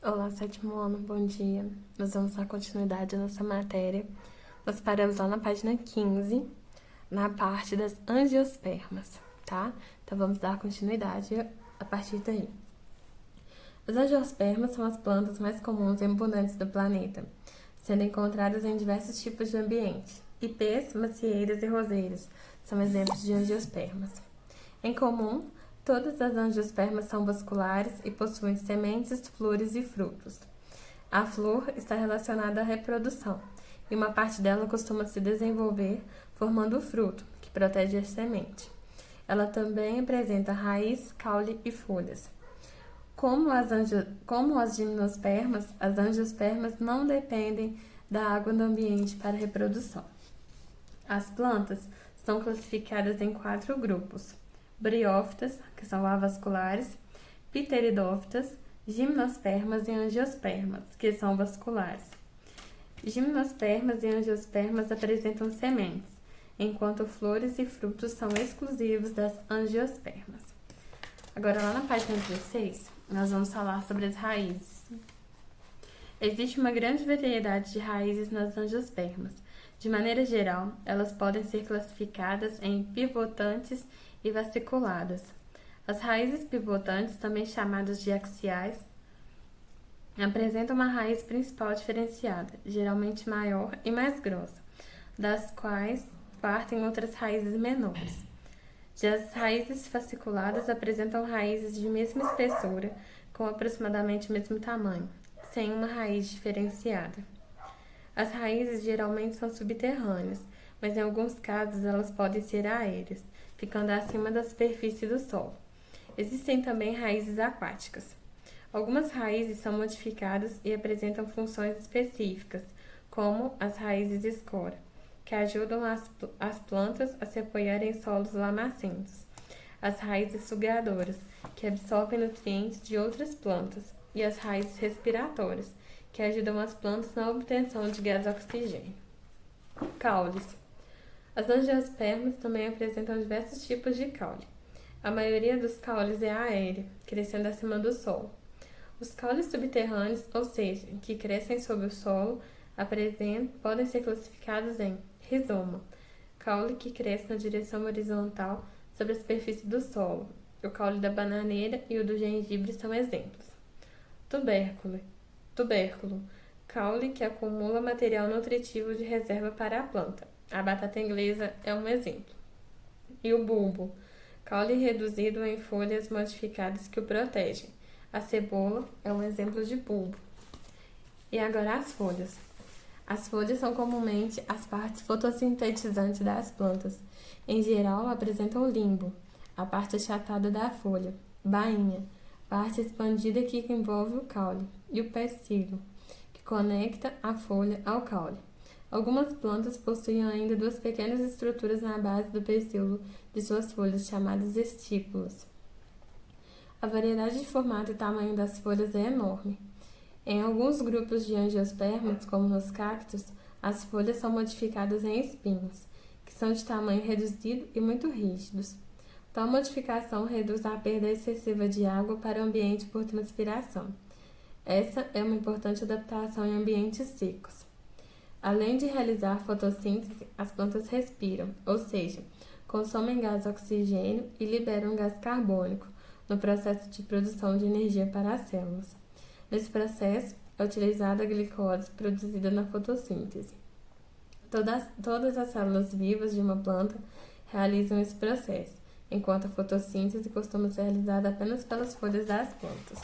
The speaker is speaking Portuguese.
Olá, sétimo ano, bom dia. Nós vamos dar continuidade à nossa matéria. Nós paramos lá na página 15, na parte das angiospermas, tá? Então vamos dar continuidade a partir daí. As angiospermas são as plantas mais comuns e abundantes do planeta, sendo encontradas em diversos tipos de ambiente. Ipês, macieiras e roseiras são exemplos de angiospermas. Em comum, todas as angiospermas são vasculares e possuem sementes, flores e frutos. A flor está relacionada à reprodução, e uma parte dela costuma se desenvolver formando o fruto, que protege a semente. Ela também apresenta raiz, caule e folhas. Como as gimnospermas, as angiospermas não dependem da água do ambiente para a reprodução. As plantas são classificadas em 4 grupos: briófitas, que são avasculares, pteridófitas, gimnospermas e angiospermas, que são vasculares. Gimnospermas e angiospermas apresentam sementes, enquanto flores e frutos são exclusivos das angiospermas. Agora, lá na página 16, nós vamos falar sobre as raízes. Existe uma grande variedade de raízes nas angiospermas. De maneira geral, elas podem ser classificadas em pivotantes e vasculadas. As raízes pivotantes, também chamadas de axiais, apresentam uma raiz principal diferenciada, geralmente maior e mais grossa, das quais partem outras raízes menores. Já as raízes fasciculadas apresentam raízes de mesma espessura, com aproximadamente o mesmo tamanho, sem uma raiz diferenciada. As raízes geralmente são subterrâneas, mas em alguns casos elas podem ser aéreas, ficando acima da superfície do solo. Existem também raízes aquáticas. Algumas raízes são modificadas e apresentam funções específicas, como as raízes escora, que ajudam as plantas a se apoiarem em solos lamacentos. As raízes sugadoras, que absorvem nutrientes de outras plantas, e as raízes respiratórias, que ajudam as plantas na obtenção de gás oxigênio. Caules. As angiospermas também apresentam diversos tipos de caule. A maioria dos caules é aérea, crescendo acima do solo. Os caules subterrâneos, ou seja, que crescem sob o solo, podem ser classificados em rizoma, caule que cresce na direção horizontal sobre a superfície do solo. O caule da bananeira e o do gengibre são exemplos. Tubérculo, caule que acumula material nutritivo de reserva para a planta. A batata inglesa é um exemplo. E o bulbo, caule reduzido em folhas modificadas que o protegem. A cebola é um exemplo de bulbo. E agora as folhas. As folhas são comumente as partes fotossintetizantes das plantas. Em geral, apresentam limbo, a parte achatada da folha, bainha, parte expandida que envolve o caule, e o pecíolo, que conecta a folha ao caule. Algumas plantas possuem ainda 2 pequenas estruturas na base do pecíolo de suas folhas, chamadas estípulas. A variedade de formato e tamanho das folhas é enorme. Em alguns grupos de angiospermas, como nos cactos, as folhas são modificadas em espinhos, que são de tamanho reduzido e muito rígidos. Tal modificação reduz a perda excessiva de água para o ambiente por transpiração. Essa é uma importante adaptação em ambientes secos. Além de realizar fotossíntese, as plantas respiram, ou seja, consomem gás oxigênio e liberam gás carbônico no processo de produção de energia para as células. Nesse processo, é utilizada a glicose produzida na fotossíntese. Todas as células vivas de uma planta realizam esse processo, enquanto a fotossíntese costuma ser realizada apenas pelas folhas das plantas.